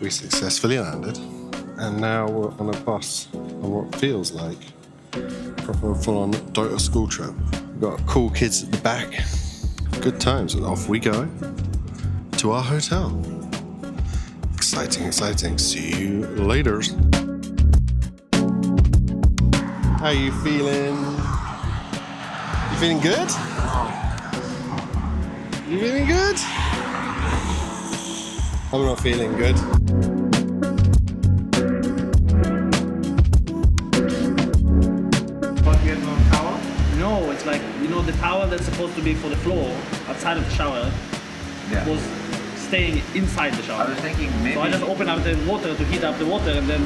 We successfully landed, and now we're on a bus on what feels like proper full-on Dota school trip. We've got cool kids at the back. Good times, and off we go to our hotel. Exciting, exciting. See you later. How you feeling? You feeling good? You feeling good? I'm not feeling good. No, it's like, you know, the towel that's supposed to be for the floor outside of the shower was staying inside the shower. I was thinking maybe... So I just opened up the water to heat up the water and then...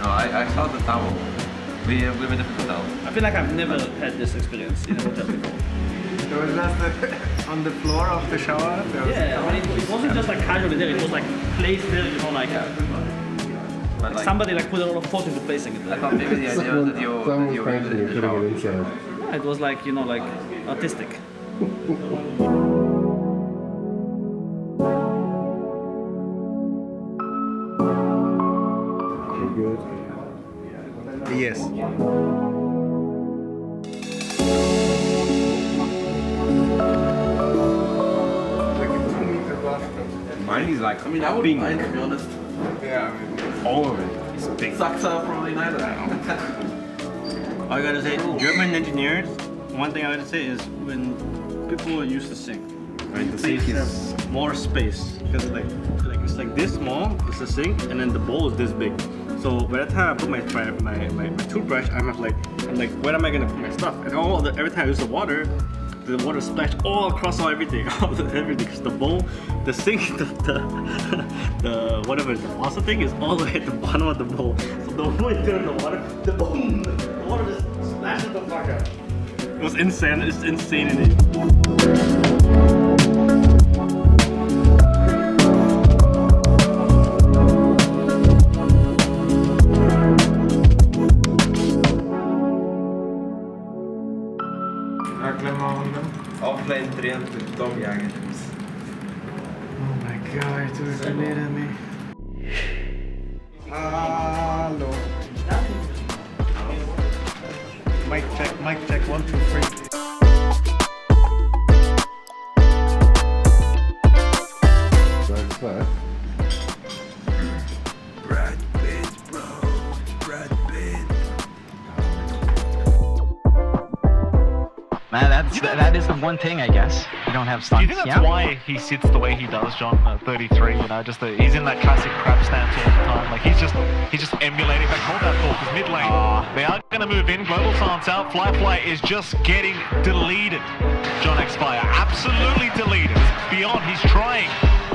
No, I saw the towel. We were in a hotel. I feel like I've never had this experience in a hotel before. It was just on the floor of the shower? Yeah, I mean, it wasn't just like casually there, it was like placed there, you know, like... But like, somebody like put a lot of thought into placing it there. I thought maybe the idea was that you were in the shower. Yeah, it was like, you know, like artistic. Good. Yes. Mine is like, I mean, I wouldn't mind, to be honest. Yeah, I mean, all of it. It's big. Sucks up probably neither. I gotta say, German engineers, one thing I gotta say is when people use the sink, right? The sink is more space because like it's like this small, it's the sink, and then the bowl is this big. So by the time I put my toothbrush, I'm like, where am I gonna put my stuff? And every time I use the water splashed all across everything, everything. Cause the bowl, the sink, the whatever the faucet thing is all the way at the bottom of the bowl. So the moment you turn the water, the water just splashes the fuck out. It was insane. It's insane in it. Offline trend with Tom Jagen. oh my god, du förnedrar mig. Hallå. Mic check, 1, 2, 3. Right, so. Brad Pitt, bro. Brad Pitt. Man, that is the one thing, I guess. You don't have stunts. Do you think that's why he sits the way he does, John? 33, you know, he's in that classic crab stance all the time. Like he's just emulating. Like hold that thought, because mid lane they are going to move in. Global silence out. Fly is just getting deleted. John Xfire, absolutely deleted. It's beyond. He's trying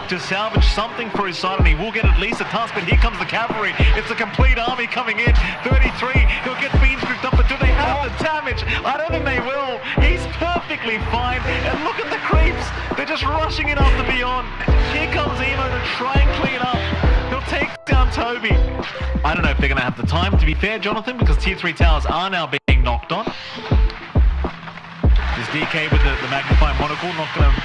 to salvage something for his side, and he will get at least a task. But here comes the cavalry. It's a complete army coming in. 33. He'll get beans grouped up, but do they have the damage? I don't think they will. He's perfectly fine, and look at the creeps. They're just rushing in after Beyond. Here comes Emo to try and clean up. He'll take down Toby. I don't know if they're going to have the time, to be fair, Jonathan, because tier 3 towers are now being knocked on. This DK with the magnifying monocle, not going to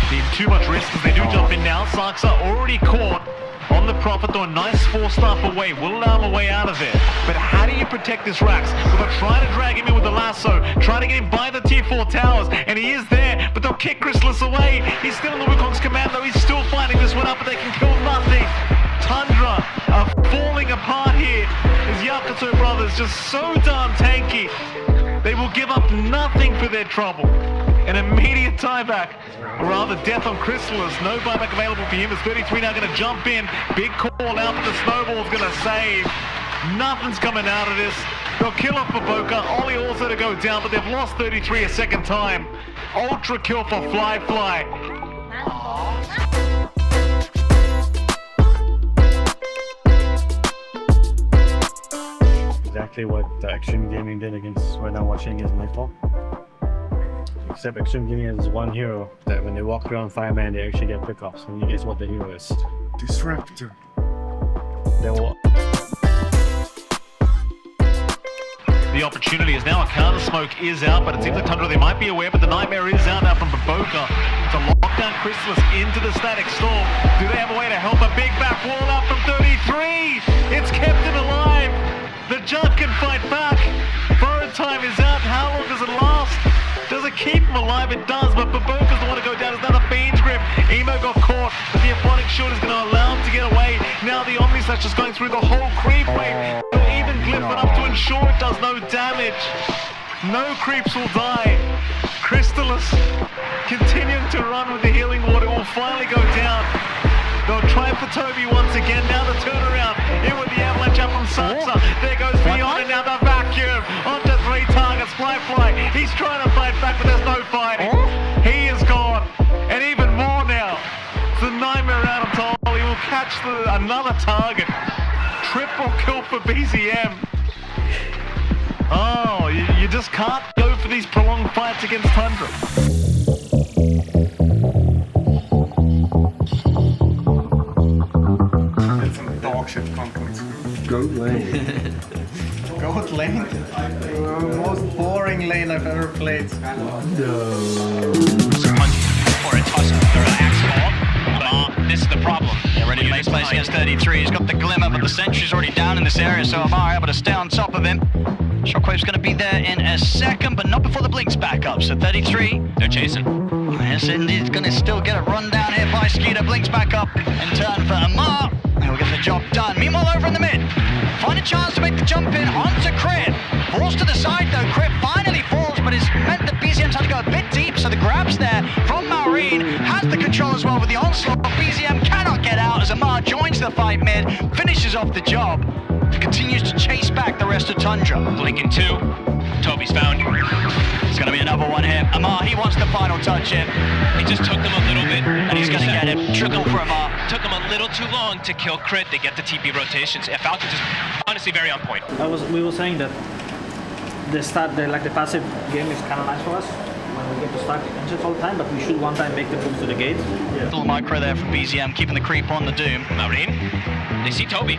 be in too much risk as they do jump in now. Sarks are already caught on the Prophet, though a nice 4-staff away, will allow him a way out of there. But how do you protect this Rax? Well, they're trying to drag him in with the lasso, trying to get him by the tier 4 towers, and he is there, but they'll kick Chrysalis away. He's still in the Wukong's command, though he's still fighting this one up, but they can kill nothing. Tundra are falling apart here as Yakult brothers just so darn tanky. They will give up nothing for their trouble. An immediate tieback, or rather death on Chrysalis. No buyback available for him as 33 now going to jump in. Big call out, but the snowball's going to save. Nothing's coming out of this. They'll kill off Baboka. Ollie also to go down, but they've lost 33 a second time. Ultra kill for Fly. Exactly what Xtreme Gaming did against right now watching against Nightfall. Except Xtreme Gaming has one hero that when they walk around Fireman, they actually get pickups. And you guess what the hero is? Disruptor. They will the opportunity is now a counter smoke is out, but it seems like Tundra, they might be aware, but the nightmare is out now from Baboka to lock down Chrysalis into the static storm. Do they have a way to help? A big back wall out from 33. It's kept him alive. The Jug can fight back. Borrowed time is out. How long does it last? Does it keep him alive? It does, but Baboka's the one to go down. It's another Fiend's Grip. Emo got caught, but the Aquatic Shield is going to allow him to get away. Now the Omni Slash is going through the whole creep wave. Even Glyph enough to ensure it does no damage. No creeps will die. Crystalis continuing to run with the healing water. Will finally go down. They'll try for Toby once again. Now the turnaround. In with the avalanche up from Saksa. There goes Beyond, and now the vacuum. Onto 3 targets. Fly. He's trying to fight back, but there's no fighting. He is gone. And even more now. The nightmare out of Toll. He will catch another target. Triple kill for BZM. Oh, you just can't go for these prolonged fights against Tundra. That's some dog shit content. Goat lane. Goat lane? The most boring lane I've ever played. For a toss-up. They're an axe ball. This is the problem. They're ready to make place against 33. He's got the glimmer, but the sentry's already down in this area, so Amar able to stay on top of him. Shockwave's going to be there in a second, but not before the blink's back up. So 33, they're chasing. Yes, indeed, going to still get a run down here by Skeeter. Blink's back up in turn for Amar. He'll get the job done. Meanwhile, over in the mid, find a chance to make the jump in onto Crit. Falls to the side though. Crit finally falls, but it's meant that BZM's had to go a bit deep, so the grab's there from Maureen. Has the control as well with the onslaught. BZM cannot get out as Amar joins the fight mid, finishes off the job. Continues to chase back the rest of Tundra. Blinking 2. Toby's found. It's going to be another one here. Amar, he wants the final touch here. He just took them a little bit. And he's going to get him. Trickle for Amar. Took them a little too long to kill Crit. They get the TP rotations. Yeah, Falcons is honestly very on point. We were saying that the passive game is kind of nice for us when we get to stack engines all the time, but we should one time make the move to the gate. Little micro there from BZM, keeping the creep on the Doom. Maureen, they see Toby.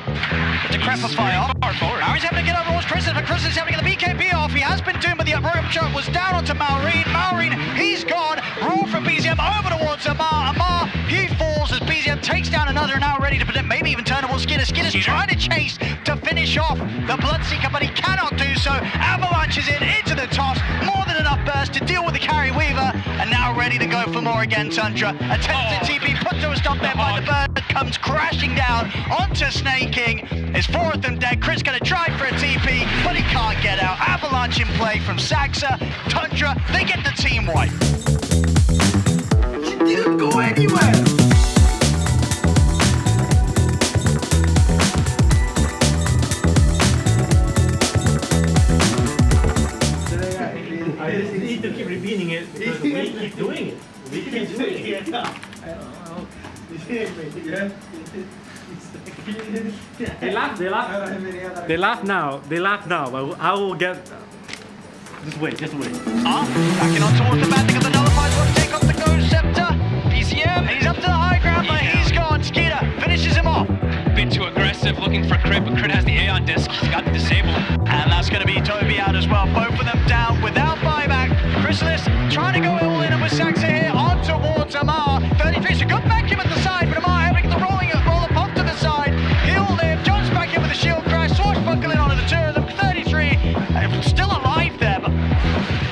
It's a crap of fire. Maureen's having to get over towards Chrysalis, but Chrysalis is having to get the BKB off. He has been doomed, but the rope shot was down onto Maureen. Maureen, he's gone. Roll from BZM over towards Amar. Amar, he falls as BZM takes down another, now ready to maybe even turn towards Skinner. Skinner's trying to chase to finish off the Bloodseeker, but he cannot do so. Avalanche is into the toss. More than enough burst to deal with the Carry Weaver, and now ready to go for more again. Tundra attempts to TP, put to a stop there by the bird, comes crashing down onto Snaking. His 4 of them dead. Chris gonna try for a TP, but he can't get out. Avalanche in play from Saxa. Tundra, they get the team wipe. He didn't go anywhere! I just need to keep repeating it because we keep doing it. We keep doing it. They laugh now, but I will get... Just wait. Backing on towards the banding of the nullifiers, want to take off the Ghost Scepter. BZM, he's up to the high ground, but he's gone. Skeeter finishes him off. Bit too aggressive, looking for Crit, but Crit has the Aeon disc. He's got the disable. And that's going to be Toby out as well. Both of them down without buyback. Chrysalis trying to go all in with Saxa here on towards Amar. 33, so good vacuum at the side, but Amar having the roll up off to the side. He'll live, jumps back in with a shield crash, swashbuckling onto the 2 of them. 33, still alive there, but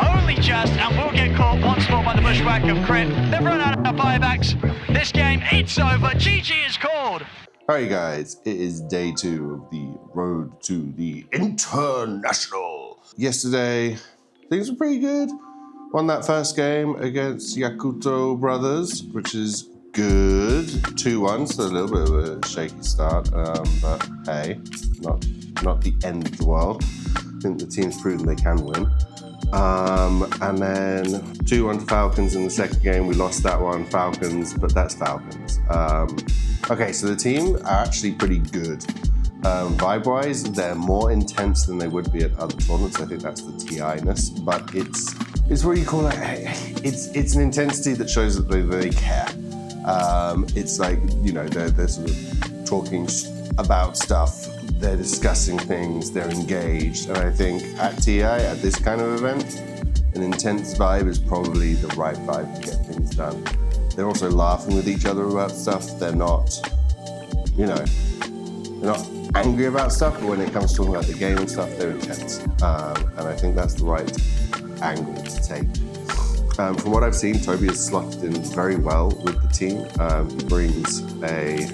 only just, and will get caught once more by the bushwhack of Crit. They've run out of buybacks. This game, it's over. GG is called. Alright guys, it is day 2 of the road to the International. Yesterday, things were pretty good. Won that first game against Yakult brothers, which is good. 2-1, so a little bit of a shaky start, but hey, not the end of the world. I think the team's proven they can win. And then 2-1 to Falcons in the second game. We lost that one, Falcons, but that's Falcons. Okay, so the team are actually pretty good. Vibe-wise, they're more intense than they would be at other tournaments. I think that's the TI-ness, but it's what you call it. It's an intensity that shows that they care. It's like, you know, they're sort of talking about stuff they're discussing things, they're engaged, and I think at TI, at this kind of event, an intense vibe is probably the right vibe to get things done. They're also laughing with each other about stuff. They're not, they're not angry about stuff, but when it comes to talking about the game and stuff, they're intense. And I think that's the right angle to take. From what I've seen, Toby has slotted in very well with the team. He brings a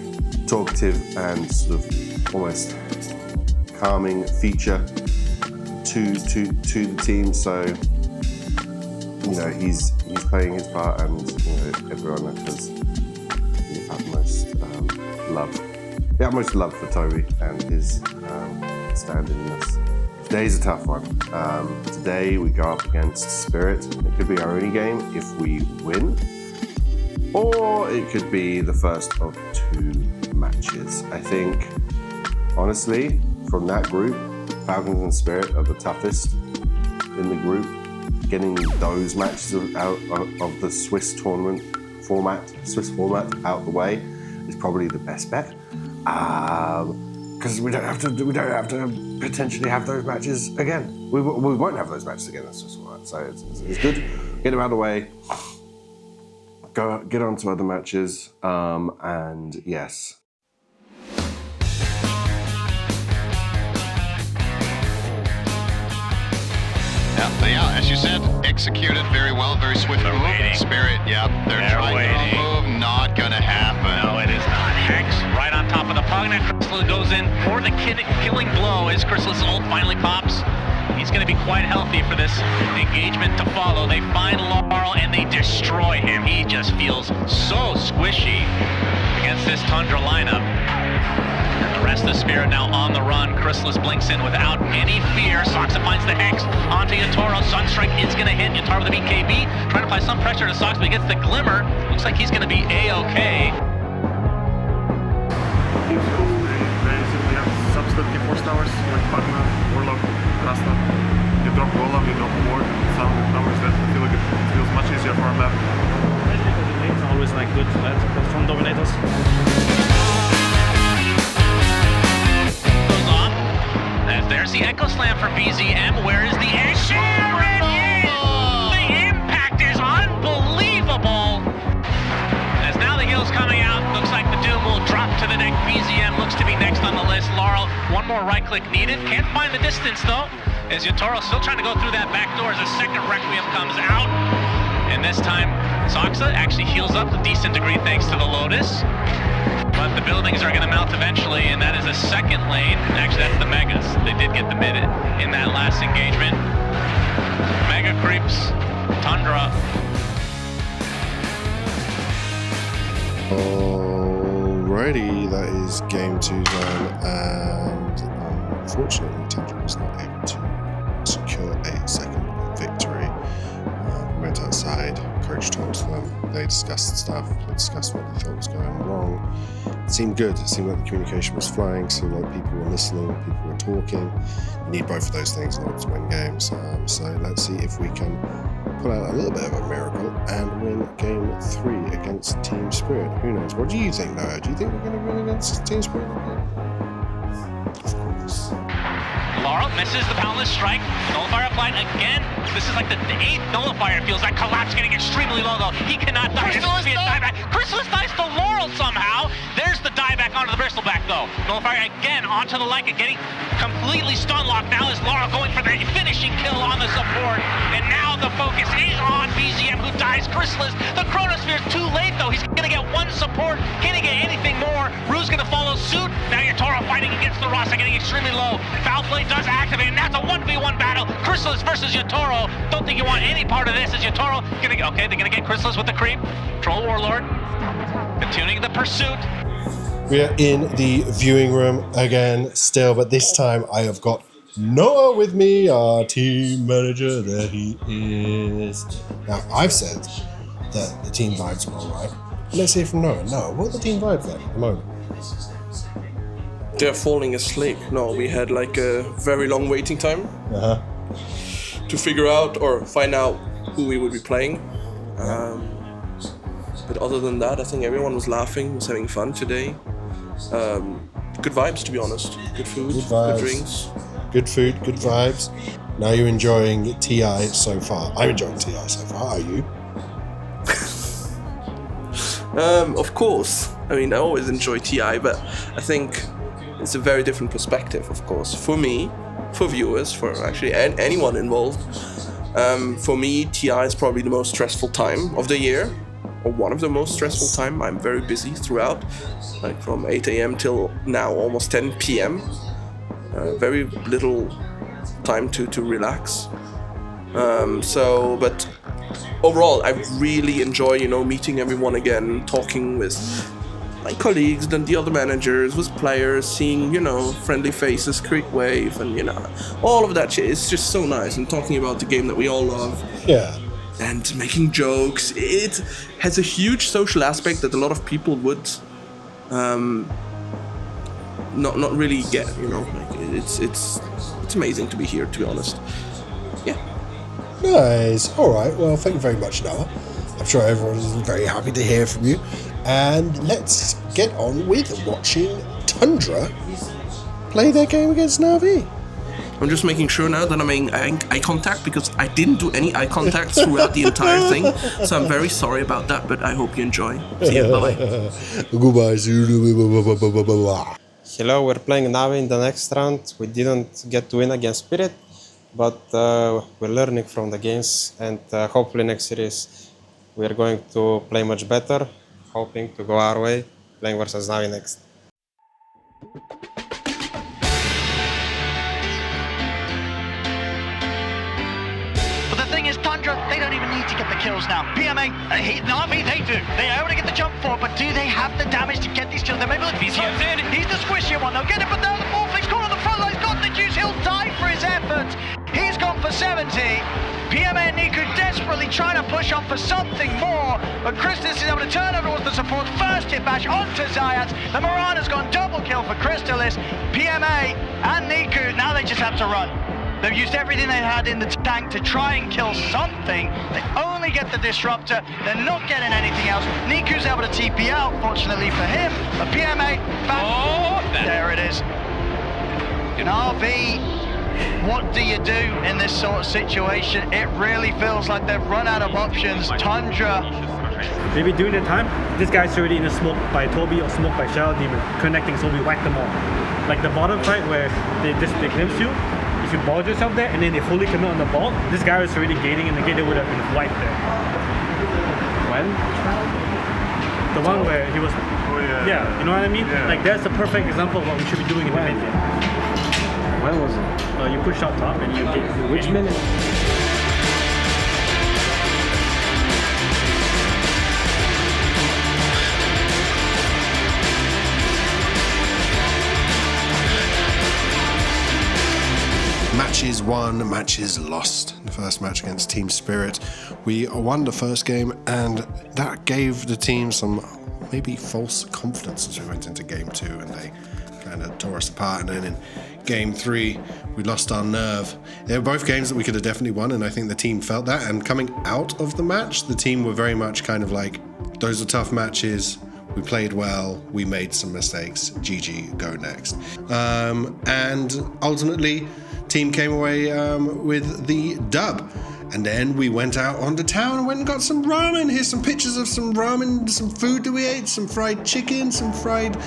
talkative and sort of almost calming feature to the team. So, he's playing his part, and everyone has the utmost love for Toby and his stand in this. Today's a tough one. Today we go up against Spirit. It could be our only game if we win, or it could be the first of 2 matches. I think, honestly, from that group, Falcons and Spirit are the toughest in the group. Getting those matches out of the Swiss format out the way is probably the best bet. Because we don't have to potentially have those matches again. We won't have those matches again. That's just right. So it's good. Get them out of the way. Get on to other matches. And yes. Yeah, they are, as you said, executed very well, very swift move. Spirit, they're trying to move, not gonna happen. No, it is not. Hex right on top of the puck. Now Chrysalis goes in for the killing blow as Chrysalis' ult finally pops. He's gonna be quite healthy for this engagement to follow. They find Laurel and they destroy him. He just feels so squishy against this Tundra lineup. The rest of the Spirit now on the run. Chrysalis blinks in without any fear. Soxa finds the Hex onto Yatoro. Sunstrike is going to hit Yatoro with the BKB. Trying to apply some pressure to Soxa, but he gets the Glimmer. Looks like he's going to be A-OK. Team school, very simply have substitute 4 towers like Pagna, Warlock, Rasta. You drop Golem, you drop Ward, some of the towers that feel like it feels much easier for our map. Because the lanes are always like good from dominators. As there's the Echo Slam for BZM. Where is the action? The impact is unbelievable. As now the heal's coming out, looks like the Doom will drop to the deck. BZM looks to be next on the list. Laurel, one more right click needed. Can't find the distance though. As Yatoro still trying to go through that back door as a second Requiem comes out. And this time, Soxa actually heals up a decent degree thanks to the Lotus. But the buildings are going to melt eventually, and that is a second lane. Actually, that's the Megas. They did get the mid in that last engagement. Mega creeps, Tundra. Alrighty, that is game 2 done, and unfortunately, Tundra was not able to secure a second victory. We went outside, coach talked to them, they discussed stuff, they discussed what they thought was going wrong. It seemed good, it seemed like the communication was flying, it seemed like people were listening, people were talking. You need both of those things in order to win games. So let's see if we can pull out a little bit of a miracle and win game 3 against Team Spirit. Who knows? What do you think, Noah? Do you think we're going to win against Team Spirit again? Of course. Laurel misses the Boundless Strike. Nullifier applied again. This is like the 8th Nullifier. Feels like Collapse getting extremely low though. He cannot die. Chrysalis dies to Laurel somehow. There's the dieback onto the Bristleback though. Nullifier again onto the Leica, getting completely stun locked. Now is Laurel going for the finishing kill on the support. And now the focus is on BZM who dies. Chrysalis, the Chronosphere's too late though. He's gonna get one support. Can't get anything more. Rue's gonna follow suit. Now Yatoro fighting against the Rasa, getting extremely low. Foul play does activate, and that's a 1v1 battle. Chrysalis versus Yatoro. Don't think you want any part of this. Is Yatoro gonna get, okay, they're gonna get Chrysalis with the creep. Troll Warlord. Continuing the pursuit. We are in the viewing room again still, but this time I have got Noah with me, our team manager that he is. Now, I've said that the team vibes are alright. Let's hear from Noah. Noah, what are the team vibes like at the moment? They're falling asleep. No, we had like a very long waiting time to figure out or find out who we would be playing. But other than that, I think everyone was laughing, was having fun today. good vibes, to be honest. Good food, Good vibes. good drinks. Good food, good vibes. Now you're enjoying TI so far. I'm enjoying TI so far. Are you? Of course. I mean, I always enjoy TI, but I think it's a very different perspective, of course. For me, for viewers, for actually anyone involved, for me, TI is probably the most stressful time of the year, or one of the most stressful time. I'm very busy throughout, like from 8 a.m. till now, almost 10 p.m. Very little time to relax. But overall, I really enjoy, meeting everyone again, talking with my colleagues, then the other managers, with players, seeing, friendly faces, create wave, and, all of that shit. It's just so nice, and talking about the game that we all love. Yeah. And making jokes. It has a huge social aspect that a lot of people would not really get, It's amazing to be here, to be honest. Yeah. Nice. All right. Well, thank you very much, Noah. I'm sure everyone is very happy to hear from you. And let's get on with watching Tundra play their game against Na'Vi. I'm just making sure now that I'm making eye contact, because I didn't do any eye contact throughout the entire thing. So I'm very sorry about that, but I hope you enjoy. See you. Bye-bye. Goodbye. Hello, we're playing Na'Vi in the next round. We didn't get to win against Spirit, but we're learning from the games, and hopefully next series we're going to play much better, hoping to go our way, playing versus Na'Vi next. But the thing is, Tundra, they don't even need to get the kills now. PMA, Na'Vi, they do. They are able to get the jump forward, but do they have the damage to get these kills? They maybe look at in. He's the squishy one. They'll get it, but now the Morphling's caught on the front line. He's got the juice. He'll die for his efforts. He's gone for 70. PMA and Niku desperately trying to push on for something more, but Crystallis is able to turn over towards the support. First hit bash onto Zayat. The Mirana's gone double kill for Crystallis. PMA and Niku, now they just have to run. They've used everything they had in the tank to try and kill something. They only get the disruptor. They're not getting anything else. Niku's able to TP out, fortunately for him. But PMA, back. There it is. Na'Vi, what do you do in this sort of situation? It really feels like they've run out of options. Tundra. Maybe during the time, this guy's already in a smoke by Toby or smoke by Shadow Demon, connecting, so we whack them all. Like the bottom fight where they glimpse you, if you balled yourself there and then they fully commit on the ball, this guy was already gating in the gate, they would have been wiped there. When? The one where he was... Oh yeah. Yeah, you know what I mean? Yeah. Like that's the perfect example of what we should be doing in the mid game. When was it? You push out top and you get... Which minute? Matches won, matches lost. The first match against Team Spirit, we won the first game, and that gave the team some maybe false confidence as we went into game 2, and they kind of tore us apart. And then in game 3, we lost our nerve. They were both games that we could have definitely won, and I think the team felt that. And coming out of the match, the team were very much kind of like, those are tough matches. We played well, we made some mistakes, GG, go next. And ultimately, team came away with the dub. And then we went out onto town and went and got some ramen. Here's some pictures of some ramen, some food that we ate, some fried chicken, some fried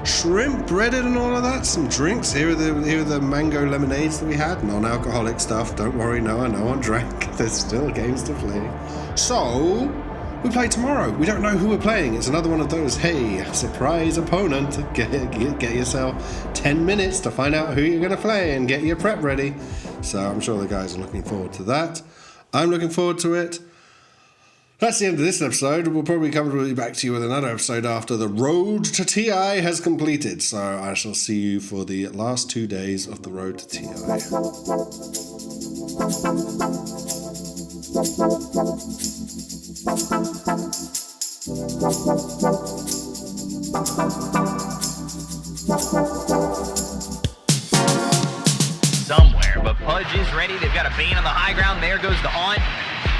shrimp, breaded and all of that, some drinks. Here are the mango lemonades that we had, non-alcoholic stuff. Don't worry, no one drank. There's still games to play. So, we play tomorrow. We don't know who we're playing. It's another one of those, hey, surprise opponent. Get yourself 10 minutes to find out who you're going to play and get your prep ready. So I'm sure the guys are looking forward to that. I'm looking forward to it. That's the end of this episode. We'll probably come back to you with another episode after the road to TI has completed. So I shall see you for the last 2 days of the road to TI. Somewhere, but Pudge is ready. They've got a Bane on the high ground. There goes the Haunt.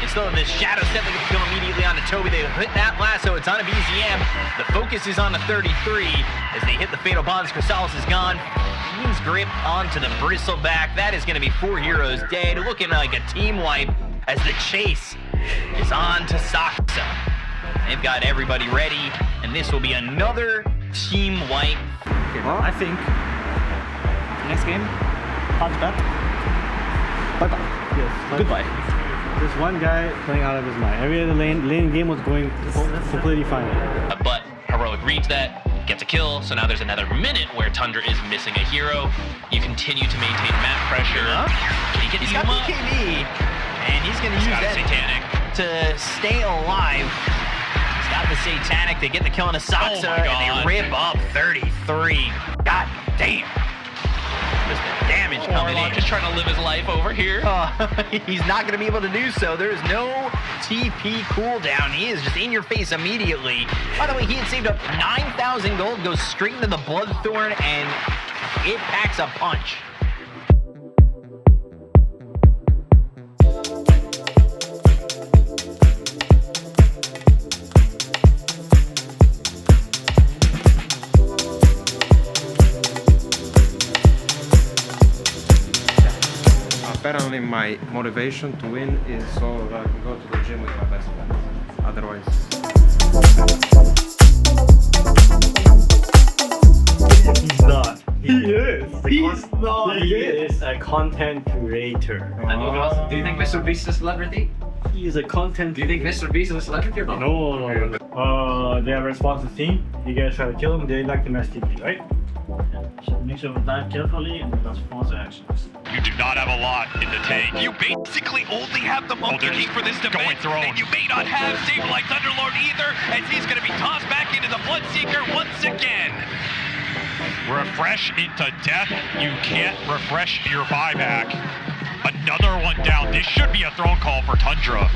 And still in this shadow step, they can come immediately onto Toby. They hit that lasso. It's on a BZM. The focus is on the 33 as they hit the fatal bonds. Chrysalis is gone. Team's grip onto the bristleback. That is going to be 4 heroes dead. Looking like a team wipe as the chase is on to Saksa. They've got everybody ready, and this will be another team wipe. I think next game, hard bet. Bye-bye. Yes. Goodbye. There's one guy playing out of his mind. Every other lane game was going completely fine. But Heroic reads that, gets a kill, so now there's another minute where Tundra is missing a hero. You continue to maintain map pressure. Can he get He's got BKB, and he's going to use that Satanic to stay alive. He's got the Satanic. They get the kill on a Saksa, and they rip up 33. God damn. Just the damage coming in. Just trying to live his life over here. He's not going to be able to do so. There is no TP cooldown. He is just in your face immediately. By the way, he had saved up 9,000 gold, goes straight into the Bloodthorn, and it packs a punch. Apparently my motivation to win is so that I can go to the gym with my best friends. Otherwise... He's not. He is. He's not. He is a content creator. Do you think Mr. Beast is a celebrity? He is a content. Do you think Mr. Beast is a celebrity or not? No. They have a responsive team. You guys try to kill him. They like him as TP, right? Make sure we dive carefully and that's force actions. You do not have a lot in the tank. You basically only have the Monkey King for this defense, and you may not have Saberlight Thunderlord either, as he's going to be tossed back into the Bloodseeker once again. Refresh into death. You can't refresh your buyback. Another one down. This should be a throne call for Tundra.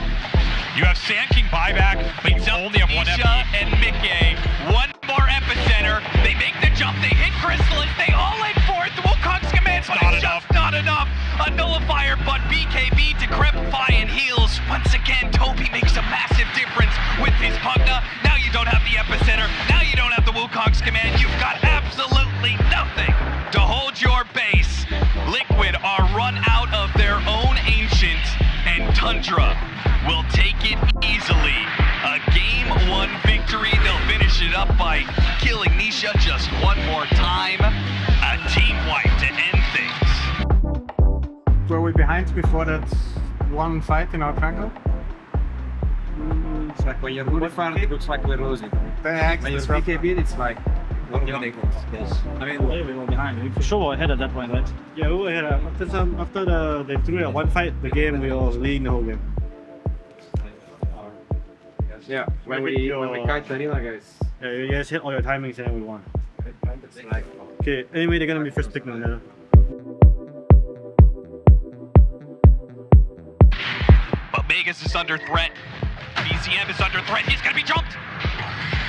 You have Sand King buyback, but you only have one Nisha and Mickey, one more epicenter. They make the jump, they hit Chrysalis, they all in for it. The Wukong's command, but it's just not enough. A nullifier, but BKB to Crepify and heals. Once again, Toby makes a massive difference with his Pugna. Now you don't have the epicenter, now you don't have the Wukong's command. You've got absolutely nothing to hold your base. Liquid are run out of their own Ancient, and Tundra will take it easily. A game 1 victory. They'll finish it up by killing Nisha just one more time. A team wipe to end things. Were we behind before that one fight in our triangle? It's like when you're good far, it looks like we're losing. When you BKB, it's like ridiculous. Yes. I mean, we were behind. We for sure were ahead at that point, right? Yeah, we were ahead. After they threw one fight, the game, we were leading the whole game. Yeah, when we kite the arena, guys. Yeah, you guys hit all your timings and then we won. Okay, anyway, they're gonna be first pick now. But Vegas is under threat. BCM is under threat. He's gonna be jumped.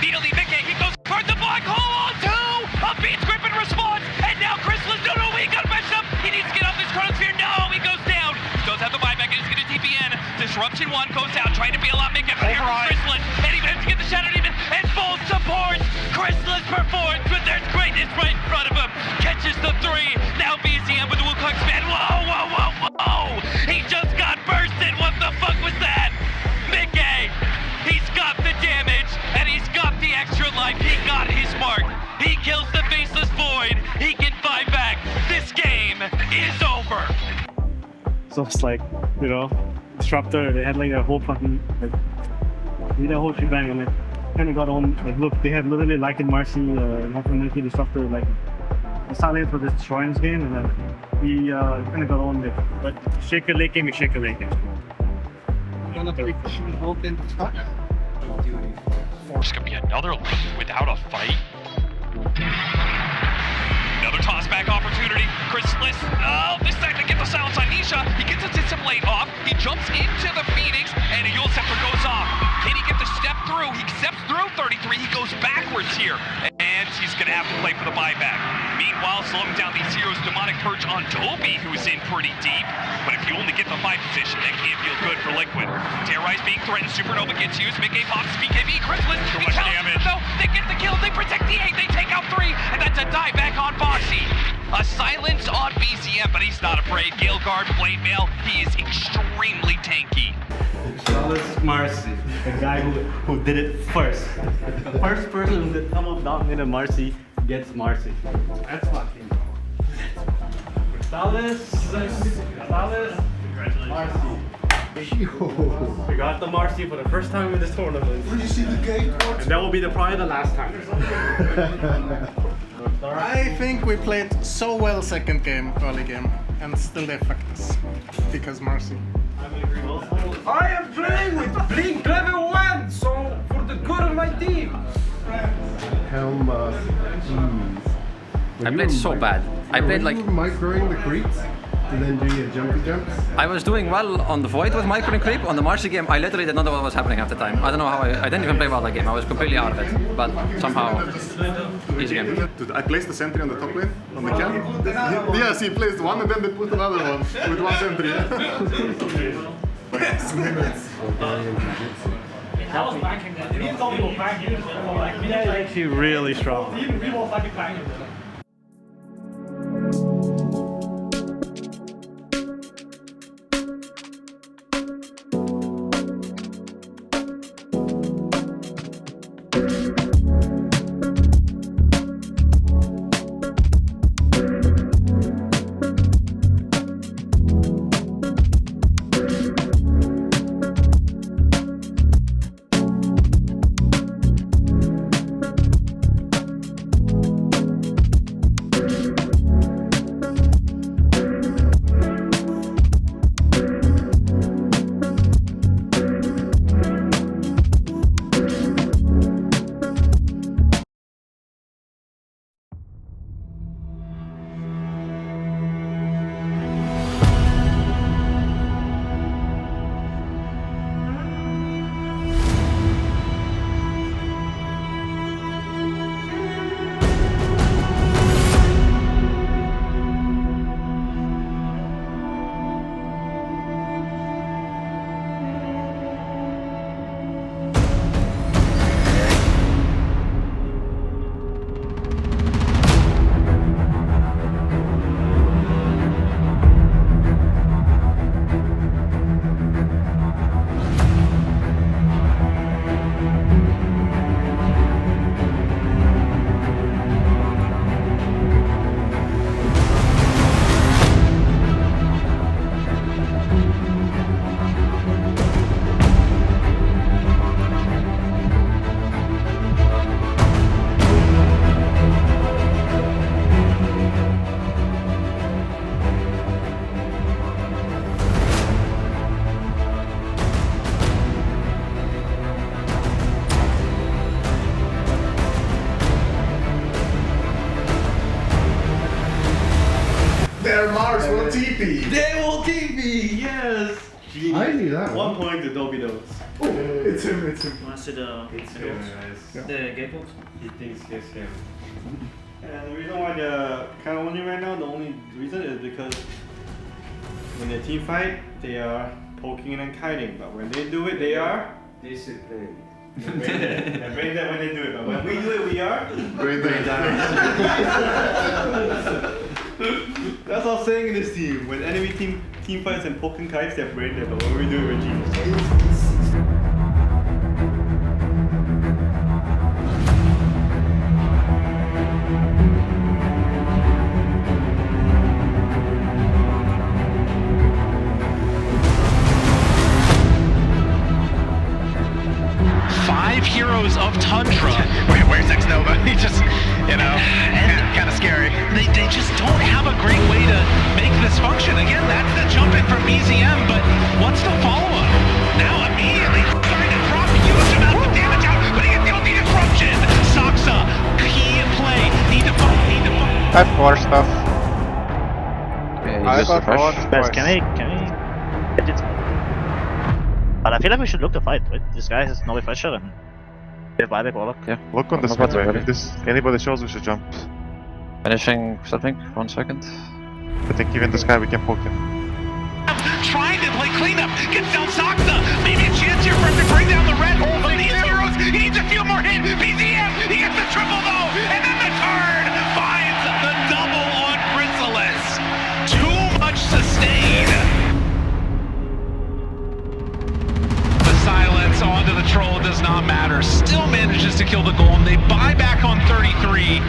Needly Mickey, he goes towards the black hole on 2. A beats grip in response. And now Chrysalis, no, he got messed up. He needs to get off this chronosphere. No, he goes down. He does have the buyback and he's gonna TPN. Disruption 1 goes out, trying to be a lot Mickey. But here comes Chrysalis. And he managed to get the Shadow Demon and full support. Chrysalis performs, but there's greatness right in front of him. Catches the 3. Now BCM with the Wukong span. Whoa. He just got bursted. What the fuck was that? Mickey, he's got the damage and he's got the extra life. He got his mark. He kills the Faceless Void. He can buy back. This game is over. So it's like, Disruptor, they had like a whole fucking, the whole shebang, and it kind of got on, look, they have literally Lycan Marcy, Monkey Disruptor, the silence for this destroying this game, and then we kind of got on with, but Shaker late game is Shaker late game. Force could be another lane without a fight. Another tossback opportunity. Chrysalis, this time to get the silence on Nisha. He gets his blade off. He jumps into the Phoenix, and a Yule Scepter goes off. Can he get the step through? He steps through 33. He goes backwards here. And chance he's going to have to play for the buyback. Meanwhile, slowing down these heroes, demonic purge on Toby, who's in pretty deep. But if you only get the 5 position, that can't feel good for Liquid. Terrorize being threatened, Supernova gets used, Mickey pops, BKB, Chrysalis, Too much damage. No, they get the kill, they protect the 8, they take out 3, and that's a die back on Boxy. A silence on BCM, but he's not afraid. Galeguard, Blade Mail, he is extremely tanky. Charles Marcy, the guy who did it first. The first person who did come up dominated Marcy gets Marcy. That's fucking Gonzalez, Marcy. We got the Marcy for the first time in this tournament. Did you see the game? And that will be probably the last time. I think we played so well second game, early game, and still they fucked us. Because Marcy. I am playing with Blink level 1, so for the good of my team. Helm, I played so bad. I played like... microing the creeps and then doing a jumpy jumps? I was doing well on the Void with micro and creep. On the Marcy game, I literally did not know what was happening half the time. I don't know how I didn't even play well that game. I was completely out of it. But somehow, easy game. Dude, I placed the sentry on the top lane, on the camp. Yes, he placed one and then they put another one with one sentry. I was backing that. He told me we'll back you. Yeah, he's actually really strong. We will fucking back him. Their Mars will TP! They will TP! Yes! Genius. I knew that 1 point to Dobby knows. Oh, it's him, it's him. Want to see the Gatefold? He thinks he's him. And the reason why they're kind of winning right now, the only reason is because when they team fight, they are poking and kiting. But when they do it, they are disciplined. They're brain dead when they do it. But when we do it, we are brain dead. That's all saying in this team. When enemy team fights and poking kites, they're brain dead. But when we do it, we're genius. 5 heroes of Tundra. Where's X-Nova? He just, you know, kind of scary. They just don't have a great way to make this function. Again, that's the jump in from BZM, but what's the follow-up? Now immediately trying to drop a huge amount of damage out, but he gets the only disruption. Saksa, key in play. Need to fight. I have 4 stuff. I got 4. Guys, can we get it? But I feel like we should look to fight, right? This guy has no refresher and Yeah. Look on the spot. If this anybody shows, we should jump. Finishing something. 1 second. I think even this guy we can poke him. Trying to play cleanup, gets down Saksa. Maybe a chance here for him to bring down the red hole from these heroes. He needs a few more hits. BZM, he gets the triple though, and then the turn finds the double on Chrysalis. Too much sustain. The silence onto the troll does not matter. Still manages to kill the golem. They buy back on 33.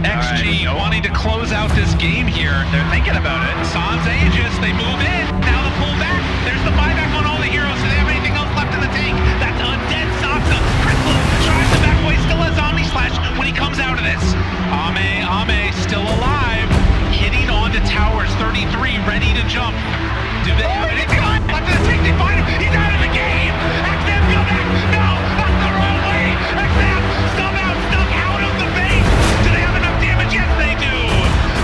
XG wanting to close out this game here. They're thinking about it. Sans Aegis, they move in. Now the pull back. There's the buyback on all the heroes. Do they have anything else left in the tank? That's a dead Saksa. Crystal tries to back away. Still has Omni Slash when he comes out of this. Ame still alive. Hitting onto towers. 33 ready to jump. Do they have anything left in the tank? They find him. He's out of the game. XM, go back. No, that's the wrong way. XM, somehow stuck out of the base. Do they have enough damage? Yes, they do.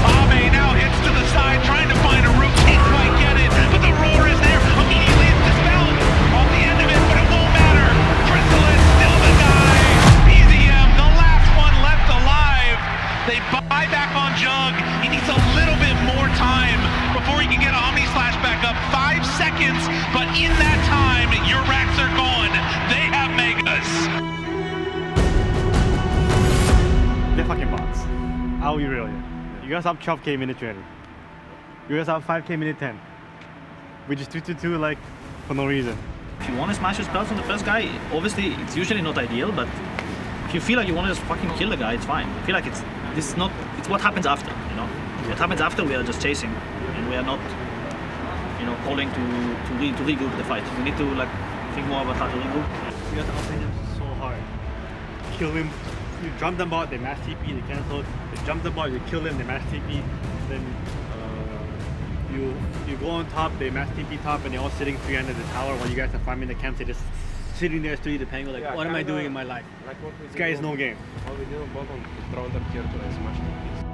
Ame now hits to the side, trying to find a route. Can't quite get it, but the roar is there. Immediately it's dispelled on the end of it, but it won't matter. Crystal is still the guy. BZM, the last one left alive. They buy back on Jug. He needs a little bit more time before he can get Omni Slash back up. 5 seconds, but in that time, your racks are gone. They have Megas. They're fucking bots. I'll be real here. You guys have 12k minute 20. You guys have 5k minute 10. We just 2-2-2 like for no reason. If you want to smash your spells on the first guy, obviously it's usually not ideal, but if you feel like you want to just fucking kill the guy, it's fine. I feel like it's what happens after, you know? What happens after, we are just chasing, and we are not, you know, calling to regroup the fight. We need to like think more about how to regroup. You guys are outplaying him so hard. Kill him. You jump them out, they mass TP, they cancel. They jump them out, you kill them, they mass TP. Then you go on top, they mass TP top, and they're all sitting 300 the tower while you guys are farming the camps. They're just sitting there studying the Pango like, what am I doing in my life? This guy is no game. All we do on bottom is throw them here to as much TPs.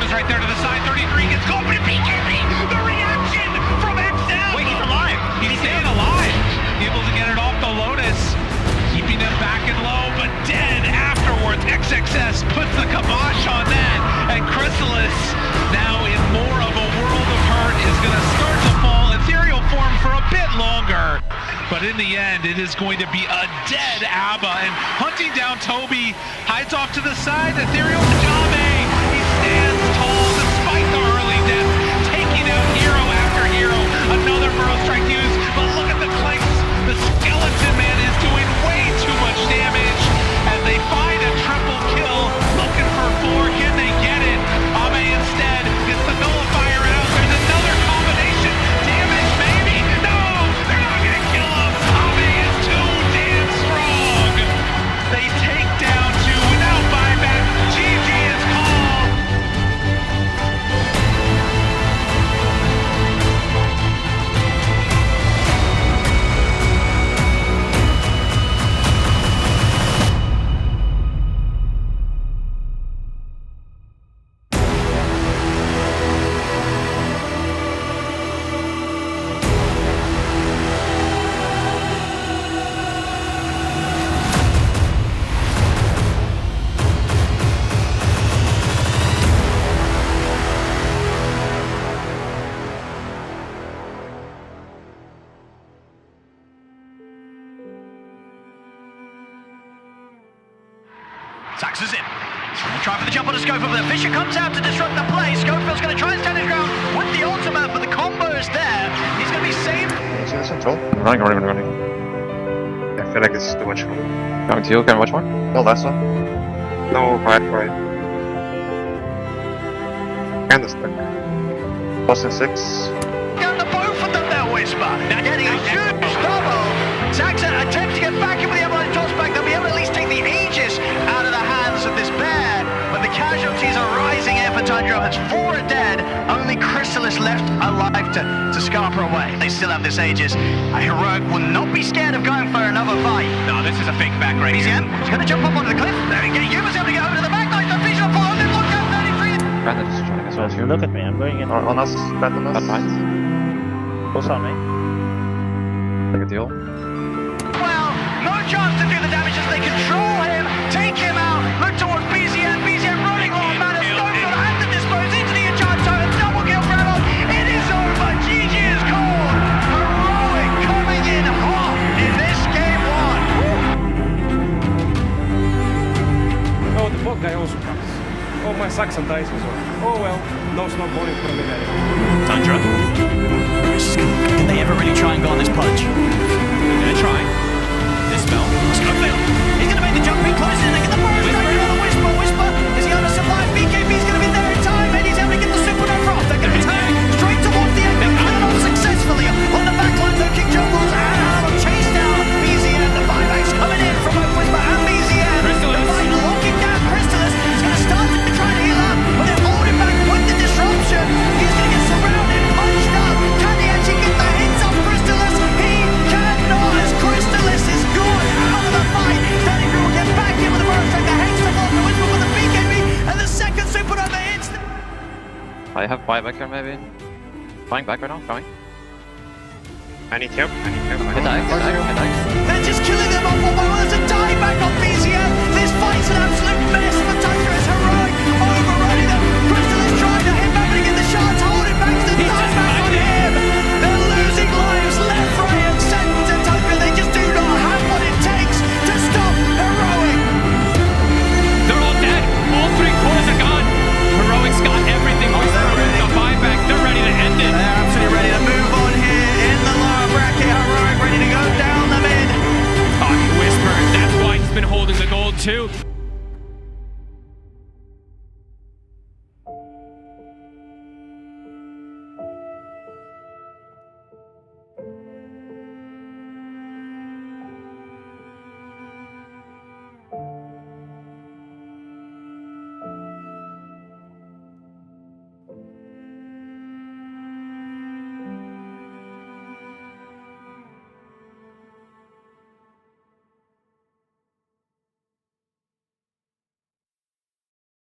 Right there to the side, 33 gets caught, but BKB, the reaction from XM. Wait, he's alive. He's staying alive. Able to get it off the Lotus, keeping him back and low, but dead afterwards. XXS puts the kibosh on that, and Chrysalis, now in more of a world of hurt, is going to start to fall ethereal form for a bit longer. But in the end, it is going to be a dead ABBA, and hunting down Toby, hides off to the side, ethereal Jame. Stands tall despite the early death, taking out hero after hero. Another burrow strike used, but look at the clanks. The skeleton man is doing way too much damage as they find a triple kill. Looking for 4, can they get it? Ame instead gets the nullifier out. There's another combination. Damage maybe? No! They're not gonna kill him! Ame is too damn strong! They take down 2 without buyback. GG is called! Saxes in. Try for the jump on the Schofield, but the Fisher comes out to disrupt the play. Schofield's going to try and stand his ground with the ultimate, but the combo is there. He's going to be saved. See this control? Running. I feel like it's too much fun. Going to you, can watch more? No, last one. No, quiet. Kinda stuck. Plus in 6. Down to both of them there, Whisper. Now getting a huge double. Saxon attempts to get back in with the Avalanche toss back. They'll be able to at least take the Aegis out of the hands of this bear. But the casualties are rising here for Tundra has 4 dead, only Chrysalis left alive to scarper away. They still have this Aegis. Heroic will not be scared of going for another fight. No, this is a big back right here. BZM is going to jump up onto the cliff. There we go. Yuma's able to get over to the back. Nice, the vision of Falcons. Look out, 33. Brandon's trying as well. If you look at me, I'm going in on us, back on us. Right. Close on me. Take a deal. Well, no chance to do the damage as they control him, take him out, look towards BZM, BZM running on, man, and Stonefield has to dispose into the Enchanted Totem, double kill for Adolf, it is over, GG is called, Heroic coming in hot in this game 1. Oh, the bot guy also comes. Oh, my Saxon dies as well. Oh well, no snowballing for me there. Tundra. Can they ever really try and go on this punch? They're gonna try. This spell. Stonefield, he's gonna make the jump in, close in, they get the burst, Whisper, is he under supply? BKB's gonna be there in time, and he's able to get the supernova off, they're gonna turn straight towards the end, and off successfully on the backline, though King Jungles and Adam chase down BZM, the buybacks coming in from both Whisper and BZM, the fight locking down Chrysalis, he's gonna start to try and heal up, but they're holding back with the disruption, he's gonna get surrounded, punched up, can he actually get the hits off Chrysalis? He cannot, as Chrysalis is gone out of the fight, Danny will get back in with the burst strike, the Hex to fall, the Whisper with the BKB, and the second supernova hits. I have buyback here maybe. Flying back right now, coming. I need help. Hit die. They're just killing them off one by one. There's a die back on BZM. This fight's an absolute mess.